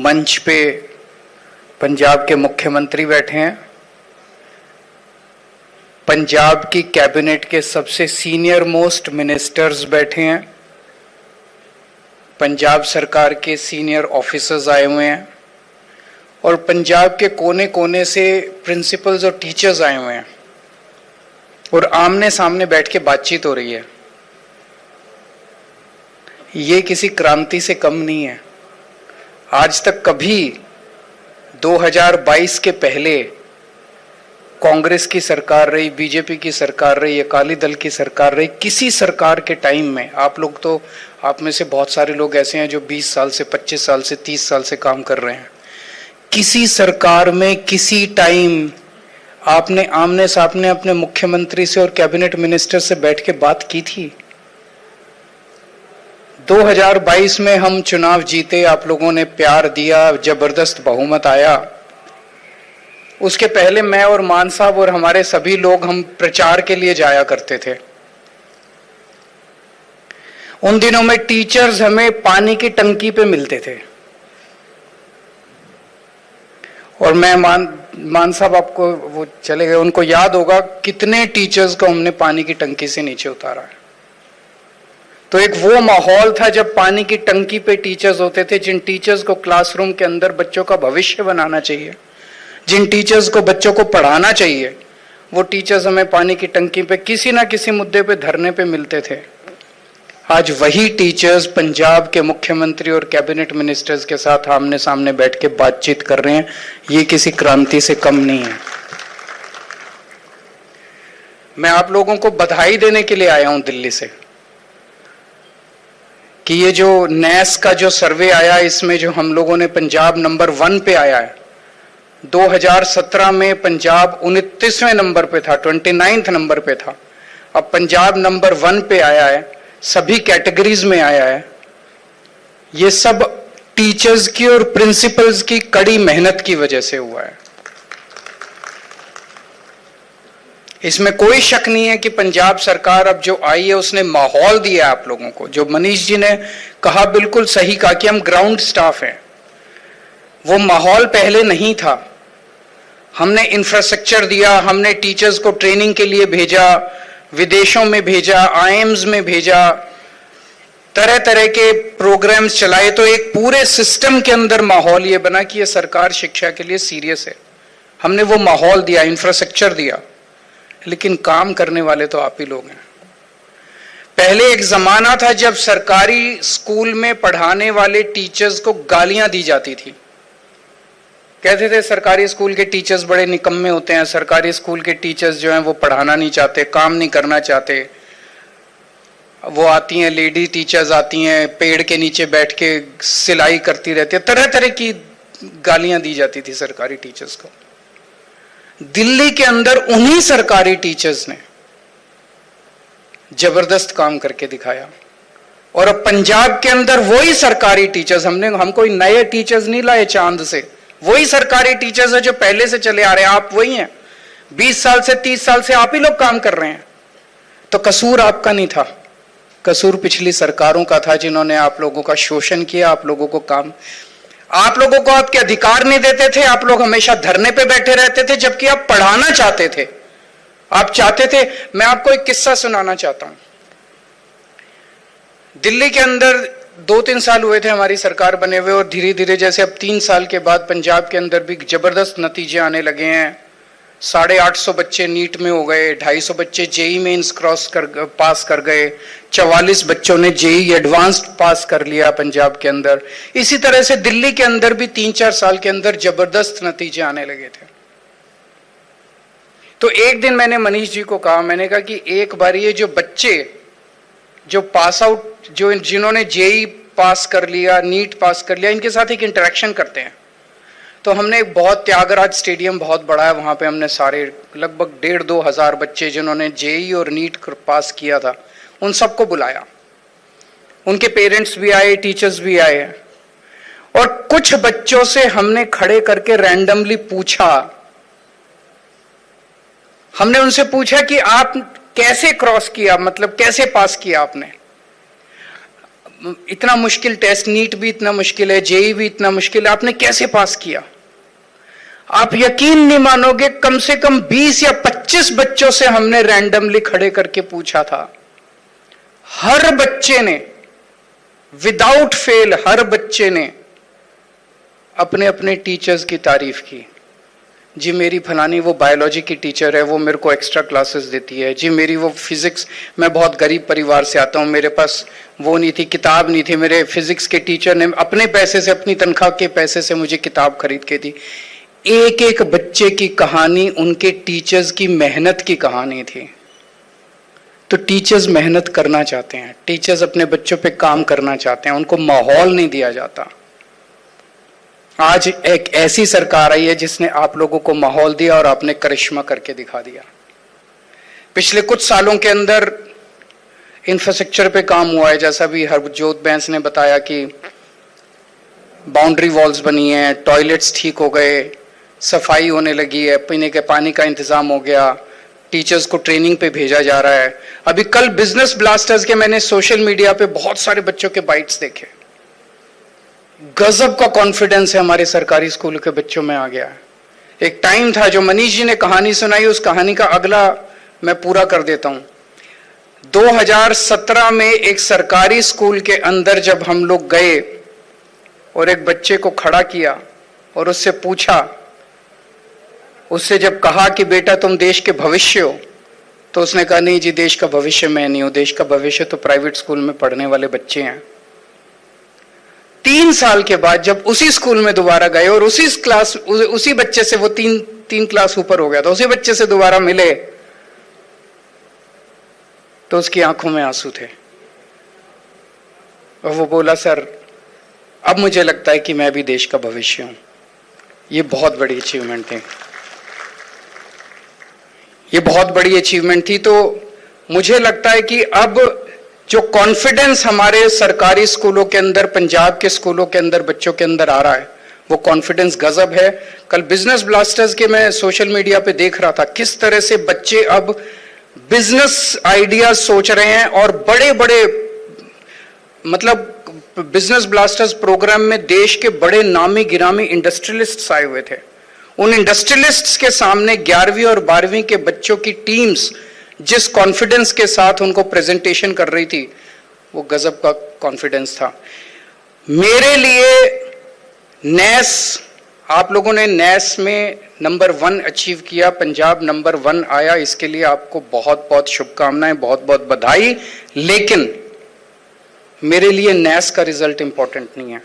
मंच पे पंजाब के मुख्यमंत्री बैठे हैं, पंजाब की कैबिनेट के सबसे सीनियर मोस्ट मिनिस्टर्स बैठे हैं, पंजाब सरकार के सीनियर ऑफिसर्स आए हुए हैं और पंजाब के कोने कोने से प्रिंसिपल्स और टीचर्स आए हुए हैं और आमने सामने बैठ के बातचीत हो रही है। ये किसी क्रांति से कम नहीं है। आज तक कभी 2022 के पहले कांग्रेस की सरकार रही, बीजेपी की सरकार रही, अकाली दल की सरकार रही, किसी सरकार के टाइम में आप में से बहुत सारे लोग ऐसे हैं जो 20 साल से 25 साल से 30 साल से काम कर रहे हैं, किसी सरकार में किसी टाइम आपने आमने सामने अपने मुख्यमंत्री से और कैबिनेट मिनिस्टर से बैठ के बात की थी? 2022 में हम चुनाव जीते, आप लोगों ने प्यार दिया, जबरदस्त बहुमत आया। उसके पहले मैं और मान साहब और हमारे सभी लोग हम प्रचार के लिए जाया करते थे। उन दिनों में टीचर्स हमें पानी की टंकी पे मिलते थे और मैं मान साहब आपको वो चले गए, उनको याद होगा कितने टीचर्स को हमने पानी की टंकी से नीचे उतारा है। तो एक वो माहौल था जब पानी की टंकी पे टीचर्स होते थे, जिन टीचर्स को क्लासरूम के अंदर बच्चों का भविष्य बनाना चाहिए, जिन टीचर्स को बच्चों को पढ़ाना चाहिए, वो टीचर्स हमें पानी की टंकी पे किसी ना किसी मुद्दे पे धरने पे मिलते थे। आज वही टीचर्स पंजाब के मुख्यमंत्री और कैबिनेट मिनिस्टर्स के साथ आमने सामने बैठ के बातचीत कर रहे हैं। ये किसी क्रांति से कम नहीं है। मैं आप लोगों को बधाई देने के लिए आया हूं दिल्ली से कि ये जो नैस का जो सर्वे आया, इसमें जो हम लोगों ने पंजाब नंबर 1 पे आया है। 2017 में पंजाब 29वें नंबर पे था, 29th नंबर पे था। अब पंजाब नंबर 1 पे आया है, सभी कैटेगरीज में आया है। ये सब टीचर्स की और प्रिंसिपल्स की कड़ी मेहनत की वजह से हुआ है। इसमें कोई शक नहीं है कि पंजाब सरकार अब जो आई है उसने माहौल दिया आप लोगों को। जो मनीष जी ने कहा, बिल्कुल सही कहा कि हम ग्राउंड स्टाफ हैं। वो माहौल पहले नहीं था। हमने इंफ्रास्ट्रक्चर दिया, हमने टीचर्स को ट्रेनिंग के लिए भेजा, विदेशों में भेजा, आईएम्स में भेजा, तरह तरह के प्रोग्राम्स चलाए। तो एक पूरे सिस्टम के अंदर माहौल ये बना कि ये सरकार शिक्षा के लिए सीरियस है। हमने वो माहौल दिया, इंफ्रास्ट्रक्चर दिया, लेकिन काम करने वाले तो आप ही लोग हैं। पहले एक जमाना था जब सरकारी स्कूल में पढ़ाने वाले टीचर्स को गालियां दी जाती थी। कहते थे सरकारी स्कूल के टीचर्स बड़े निकम्मे होते हैं, सरकारी स्कूल के टीचर्स जो हैं वो पढ़ाना नहीं चाहते, काम नहीं करना चाहते। वो आती हैं, लेडी टीचर्स आती हैं, पेड़ के नीचे बैठ के सिलाई करती रहती है, तरह तरह की गालियां दी जाती थी सरकारी टीचर्स को। दिल्ली के अंदर उन्हीं सरकारी टीचर्स ने जबरदस्त काम करके दिखाया और अब पंजाब के अंदर वही सरकारी टीचर्स, हम कोई नए टीचर्स नहीं लाए चांद से, वही सरकारी टीचर्स है जो पहले से चले आ रहे हैं। आप वही हैं, 20 साल से 30 साल से आप ही लोग काम कर रहे हैं। तो कसूर आपका नहीं था, कसूर पिछली सरकारों का था जिन्होंने आप लोगों का शोषण किया, आप लोगों को आप लोगों को आपके अधिकार नहीं देते थे। आप लोग हमेशा धरने पे बैठे रहते थे, जबकि आप पढ़ाना चाहते थे, आप चाहते थे। मैं आपको एक किस्सा सुनाना चाहता हूं। दिल्ली के अंदर 2-3 साल हुए थे हमारी सरकार बने हुए और धीरे धीरे जैसे अब 3 साल के बाद पंजाब के अंदर भी जबरदस्त नतीजे आने लगे हैं। 850 बच्चे नीट में हो गए, 250 बच्चे जेई मेंस पास कर गए, 44 बच्चों ने जेई एडवांस्ड पास कर लिया पंजाब के अंदर। इसी तरह से दिल्ली के अंदर भी 3-4 साल के अंदर जबरदस्त नतीजे आने लगे थे। तो एक दिन मैंने मनीष जी को कहा, मैंने कहा कि एक बार ये जो बच्चे जो पास आउट, जो जिन्होंने जेई पास कर लिया, नीट पास कर लिया, इनके साथ एक इंटरेक्शन करते हैं। तो हमने एक बहुत, त्यागराज स्टेडियम बहुत बड़ा है, वहां पे हमने सारे लगभग 1,500-2 हजार बच्चे जिन्होंने जेई और नीट पास किया था उन सबको बुलाया। उनके पेरेंट्स भी आए, टीचर्स भी आए और कुछ बच्चों से हमने खड़े करके रैंडमली पूछा, हमने उनसे पूछा कि आप कैसे क्रॉस किया, मतलब कैसे पास किया आपने। इतना मुश्किल टेस्ट, नीट भी इतना मुश्किल है, जेई भी इतना मुश्किल है, आपने कैसे पास किया? आप यकीन नहीं मानोगे, कम से कम 20 या 25 बच्चों से हमने रैंडमली खड़े करके पूछा था। हर बच्चे ने विदाउट फेल, हर बच्चे ने अपने अपने टीचर्स की तारीफ की। जी मेरी फलानी वो बायोलॉजी की टीचर है, वो मेरे को एक्स्ट्रा क्लासेस देती है। जी मेरी वो फिजिक्स, मैं बहुत गरीब परिवार से आता हूँ, मेरे पास वो नहीं थी, किताब नहीं थी, मेरे फिजिक्स के टीचर ने अपने पैसे से, अपनी तनख्वाह के पैसे से मुझे किताब खरीद के दी। एक एक बच्चे की कहानी उनके टीचर्स की मेहनत की कहानी थी। तो टीचर्स मेहनत करना चाहते हैं, टीचर्स अपने बच्चों पे काम करना चाहते हैं, उनको माहौल नहीं दिया जाता। आज एक ऐसी सरकार आई है जिसने आप लोगों को माहौल दिया और आपने करिश्मा करके दिखा दिया। पिछले कुछ सालों के अंदर इंफ्रास्ट्रक्चर पे काम हुआ है, जैसा भी हरजोत बैंस ने बताया कि बाउंड्री वॉल्स बनी है, टॉयलेट्स ठीक हो गए, सफाई होने लगी है, पीने के पानी का इंतजाम हो गया, टीचर्स को ट्रेनिंग पे भेजा जा रहा है। अभी कल बिजनेस ब्लास्टर्स के मैंने सोशल मीडिया पे बहुत सारे बच्चों के बाइट्स देखे। गजब का कॉन्फिडेंस है हमारे सरकारी स्कूल के बच्चों में आ गया है। एक टाइम था, जो मनीष जी ने कहानी सुनाई, उस कहानी का अगला मैं पूरा कर देता हूं। 2017 में एक सरकारी स्कूल के अंदर जब हम लोग गए और एक बच्चे को खड़ा किया और उससे पूछा, उससे जब कहा कि बेटा तुम देश के भविष्य हो, तो उसने कहा नहीं जी, देश का भविष्य मैं नहीं हूं, देश का भविष्य तो प्राइवेट स्कूल में पढ़ने वाले बच्चे हैं। 3 साल के बाद जब उसी स्कूल में दोबारा गए और उसी बच्चे से, वो तीन क्लास ऊपर हो गया था, उसी बच्चे से दोबारा मिले, तो उसकी आंखों में आंसू थे और वो बोला, सर अब मुझे लगता है कि मैं भी देश का भविष्य हूं। ये बहुत बड़ी अचीवमेंट थी, ये बहुत बड़ी अचीवमेंट थी। तो मुझे लगता है कि अब जो कॉन्फिडेंस हमारे सरकारी स्कूलों के अंदर, पंजाब के स्कूलों के अंदर बच्चों के अंदर आ रहा है, वो कॉन्फिडेंस गजब है। कल बिजनेस ब्लास्टर्स के मैं सोशल मीडिया पे देख रहा था किस तरह से बच्चे अब बिजनेस आइडिया सोच रहे हैं और बड़े बड़े, मतलब बिजनेस ब्लास्टर्स प्रोग्राम में देश के बड़े नामी गिरामी इंडस्ट्रियलिस्ट्स आए हुए थे। उन इंडस्ट्रियलिस्ट्स के सामने 11वीं और 12वीं के बच्चों की टीम्स जिस कॉन्फिडेंस के साथ उनको प्रेजेंटेशन कर रही थी, वो गजब का कॉन्फिडेंस था। मेरे लिए नैस, आप लोगों ने नैस में नंबर 1 अचीव किया, पंजाब नंबर 1 आया, इसके लिए आपको बहुत बहुत शुभकामनाएं, बहुत बहुत बधाई। लेकिन मेरे लिए नैस का रिजल्ट इंपॉर्टेंट नहीं है,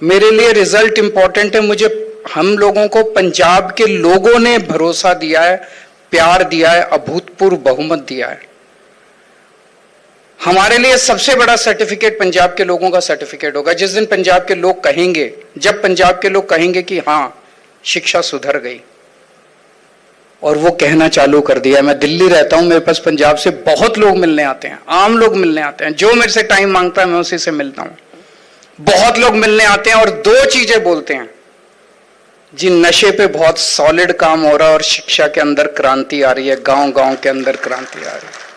मेरे लिए रिजल्ट इंपॉर्टेंट है, मुझे, हम लोगों को पंजाब के लोगों ने भरोसा दिया है, प्यार दिया है, अभूतपूर्व बहुमत दिया है। हमारे लिए सबसे बड़ा सर्टिफिकेट पंजाब के लोगों का सर्टिफिकेट होगा। जिस दिन पंजाब के लोग कहेंगे, जब पंजाब के लोग कहेंगे कि हां शिक्षा सुधर गई, और वो कहना चालू कर दिया। मैं दिल्ली रहता हूं, मेरे पास पंजाब से बहुत लोग मिलने आते हैं, आम लोग मिलने आते हैं, जो मेरे से टाइम मांगता है मैं उसी से मिलता हूं। बहुत लोग मिलने आते हैं और 2 चीजें बोलते हैं, जी नशे पे बहुत सॉलिड काम हो रहा है और शिक्षा के अंदर क्रांति आ रही है, गांव गांव के अंदर क्रांति आ रही है।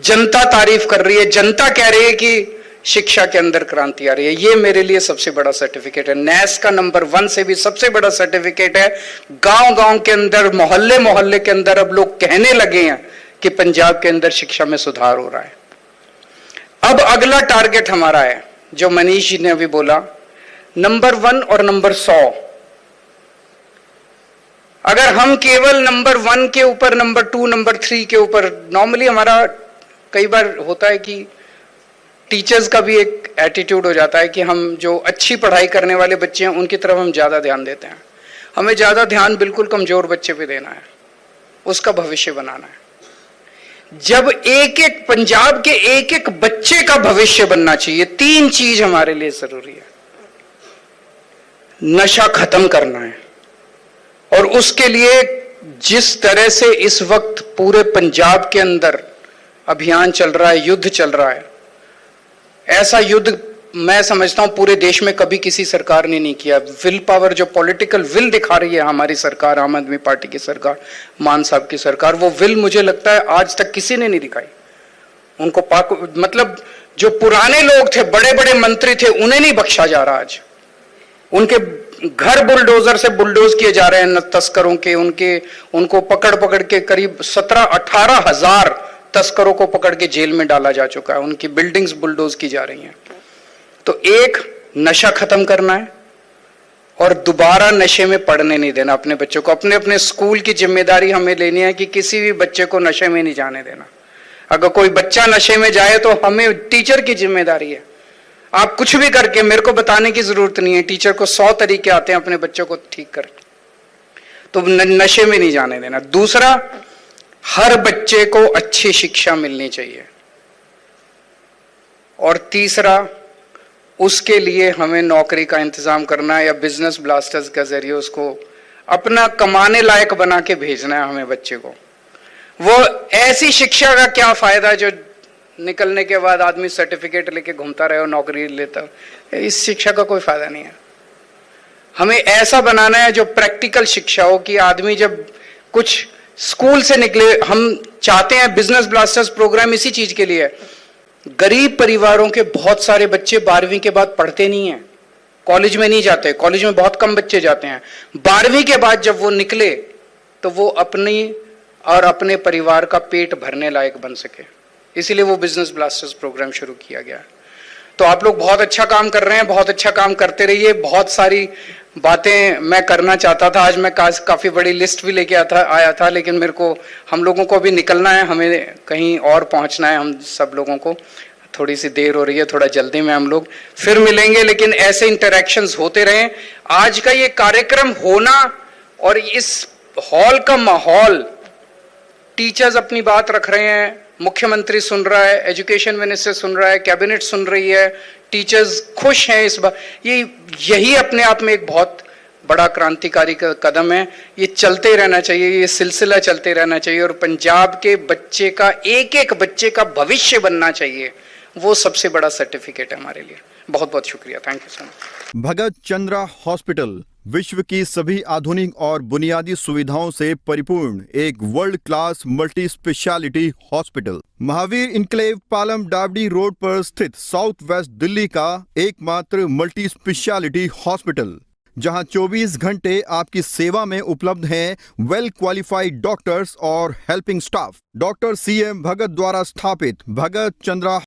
जनता तारीफ कर रही है, जनता कह रही है कि शिक्षा के अंदर क्रांति आ रही है। ये मेरे लिए सबसे बड़ा सर्टिफिकेट है। नैस का नंबर 1 से भी सबसे बड़ा सर्टिफिकेट है। गांव गांव के अंदर, मोहल्ले मोहल्ले के अंदर अब लोग कहने लगे हैं कि पंजाब के अंदर शिक्षा में सुधार हो रहा है। अब अगला टारगेट हमारा है, जो मनीष जी ने अभी बोला, नंबर 1 और नंबर 100। अगर हम केवल नंबर 1 के ऊपर, नंबर 2, नंबर 3 के ऊपर, नॉर्मली हमारा कई बार होता है कि टीचर्स का भी एक एटीट्यूड हो जाता है कि हम जो अच्छी पढ़ाई करने वाले बच्चे हैं उनकी तरफ हम ज्यादा ध्यान देते हैं। हमें ज्यादा ध्यान बिल्कुल कमजोर बच्चे पे देना है, उसका भविष्य बनाना है। जब एक एक पंजाब के एक एक बच्चे का भविष्य बनना चाहिए, 3 चीज हमारे लिए जरूरी है। नशा खत्म करना है, और उसके लिए जिस तरह से इस वक्त पूरे पंजाब के अंदर अभियान चल रहा है, युद्ध चल रहा है, ऐसा युद्ध मैं समझता हूं पूरे देश में कभी किसी सरकार ने नहीं किया। विल पावर, जो पॉलिटिकल विल दिखा रही है हमारी सरकार, आम आदमी पार्टी की सरकार, मान साहब की सरकार, वो विल मुझे लगता है आज तक किसी ने नहीं दिखाई। उनको मतलब जो पुराने लोग थे, बड़े बड़े मंत्री थे, उन्हें नहीं बख्शा जा रहा। आज उनके घर बुलडोजर से बुलडोज किए जा रहे हैं तस्करों के। उनको पकड़ पकड़ के करीब 17-18 हजार तस्करों को पकड़ के जेल में डाला जा चुका है। उनकी बिल्डिंग्स बुलडोज की जा रही हैं। तो एक, नशा खत्म करना है और दोबारा नशे में पड़ने नहीं देना अपने बच्चों को। अपने अपने स्कूल की जिम्मेदारी हमें लेनी है कि किसी भी बच्चे को नशे में नहीं जाने देना। अगर कोई बच्चा नशे में जाए तो हमें, टीचर की जिम्मेदारी है। आप कुछ भी करके, मेरे को बताने की जरूरत नहीं है, टीचर को 100 तरीके आते हैं अपने बच्चों को ठीक कर, तो नशे में नहीं जाने देना। दूसरा, हर बच्चे को अच्छी शिक्षा मिलनी चाहिए। और तीसरा, उसके लिए हमें नौकरी का इंतजाम करना है या बिजनेस ब्लास्टर्स के जरिए उसको अपना कमाने लायक बना के भेजना है हमें बच्चे को। वो ऐसी शिक्षा का क्या फायदा जो निकलने के बाद आदमी सर्टिफिकेट लेके घूमता रहे और नौकरी लेता, इस शिक्षा का कोई फायदा नहीं है। हमें ऐसा बनाना है जो प्रैक्टिकल शिक्षा हो कि आदमी जब कुछ स्कूल से निकले, हम चाहते हैं बिजनेस ब्लास्टर्स प्रोग्राम इसी चीज के लिए। गरीब परिवारों के बहुत सारे बच्चे 12वीं के बाद पढ़ते नहीं हैं, कॉलेज में नहीं जाते, कॉलेज में बहुत कम बच्चे जाते हैं। 12वीं के बाद जब वो निकले तो वो अपनी और अपने परिवार का पेट भरने लायक बन सके, इसीलिए वो बिजनेस ब्लास्टर्स प्रोग्राम शुरू किया गया। तो आप लोग बहुत अच्छा काम कर रहे हैं, बहुत अच्छा काम करते रहिए। बहुत सारी बातें मैं करना चाहता था, आज मैं काफी बड़ी लिस्ट भी लेके आया था, लेकिन मेरे को, हम लोगों को अभी निकलना है, हमें कहीं और पहुंचना है। हम सब लोगों को थोड़ी सी देर हो रही है, थोड़ा जल्दी में हम लोग फिर मिलेंगे, लेकिन ऐसे इंटरेक्शंस होते रहें। आज का ये कार्यक्रम होना और इस हॉल का माहौल, टीचर्स अपनी बात रख रहे हैं, मुख्यमंत्री सुन रहा है, एजुकेशन मिनिस्टर सुन रहा है, कैबिनेट सुन रही है, टीचर्स खुश हैं इस बार, यही अपने आप में एक बहुत बड़ा क्रांतिकारी का कदम है। ये चलते रहना चाहिए, ये सिलसिला चलते रहना चाहिए और पंजाब के बच्चे का, एक एक बच्चे का भविष्य बनना चाहिए। वो सबसे बड़ा सर्टिफिकेट है हमारे लिए। बहुत बहुत शुक्रिया, thank you so much. Bhagat Chandra hospital विश्व की सभी आधुनिक और बुनियादी सुविधाओं से परिपूर्ण एक world class multi speciality hospital, Mahavir enclave, Palam Dabri road पर स्थित साउथ वेस्ट दिल्ली का एकमात्र मल्टी स्पेशलिटी हॉस्पिटल, जहां 24 घंटे आपकी सेवा में उपलब्ध हैं वेल क्वालिफाइड डॉक्टर्स और हेल्पिंग स्टाफ। डॉक्टर CM भगत द्वारा स्थापित भगत चंद्रा।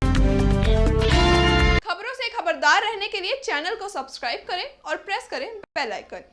खबरों से खबरदार रहने के लिए चैनल को सब्सक्राइब करें और प्रेस करें बेल आइकन।